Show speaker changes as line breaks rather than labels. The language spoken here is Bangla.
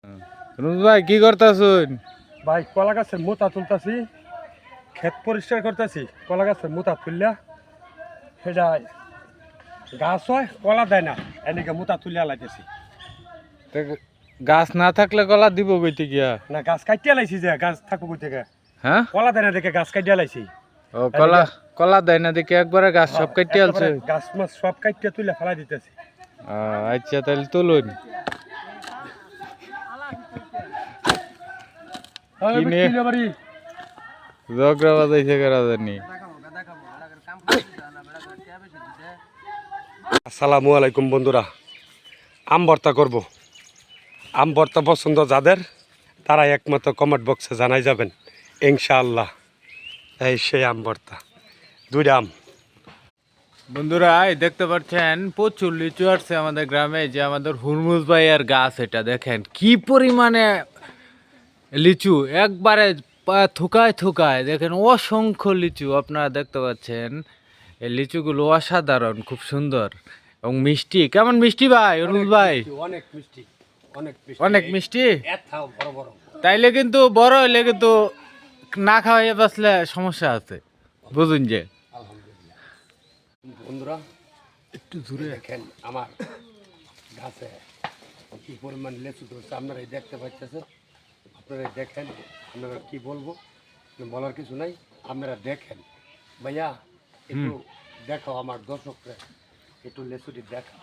রুমুল ভাই কি করতাছুন?
ভাই কলা গাছের মোতা তুলতাছি, ক্ষেত পরিষ্কার করতেছি। কলা গাছের মোতা তুললা সেটা গাছ হয়, কলা দেয় না, এনেকে মোতা তুলিয়া লাইতেছি।
তা গাছ না থাকলে কলা দিব কইতে গিয়া?
না গাছ কাটিয়া লাইছি, যে গাছ থাকবো কই থেকে?
হ্যাঁ,
কলা দেয় না দেখে গাছ কাটিয়া লাইছি।
ও কলা কলা দেয় না দেখে একবারে গাছ সব কাটিয়ে আলছে।
গাছ মাছ সব কাটিয়া তুলে ফেলাই দিতেছি।
আচ্ছা তাহলে তুলুন। কিনে ঝগড়া বাজাইছে কারা জানি।
আসসালামু আলাইকুম বন্ধুরা, আম ভর্তা করব। আম ভর্তা পছন্দ যাদের, তারা একমাত্র কমেন্ট বক্সে জানাই যাবেন ইনশাআল্লাহ। এই সেই আম ভর্তা, দুইটা আম।
বন্ধুরা এই দেখতে পাচ্ছেন প্রচুর লিচু আসছে আমাদের গ্রামে, যে আমাদের হুরমুজ ভাইয়ের গাছ। এটা দেখেন কি পরিমাণে লিচু, একবারে থুকায় থুকায় দেখেন অসংখ্য লিচু আপনারা দেখতে পাচ্ছেন। এই লিচুগুলো অসাধারণ, খুব সুন্দর এবং মিষ্টি। কেমন মিষ্টি ভাই হুরমুজ ভাই?
অনেক মিষ্টি, অনেক মিষ্টি,
অনেক মিষ্টি।
বড় বড়।
তাইলে কিন্তু বড় হইলে কিন্তু না খাওয়াইয়া বাঁচলে সমস্যা আছে, বুঝুন যে।
আলহামদুলিল্লাহ বন্ধুরা,
একটু দূরে
দেখেন আমার গাছে কি পরিমাণ লেচু ধরছে, আপনারাই দেখতে পাচ্ছেন। আপনারা দেখেন, আপনারা কি বলবো, বলার কিছু নাই। আপনারা দেখেন ভাইয়া, একটু দেখাও আমার দর্শকরা, একটু লেচুটি দেখাও।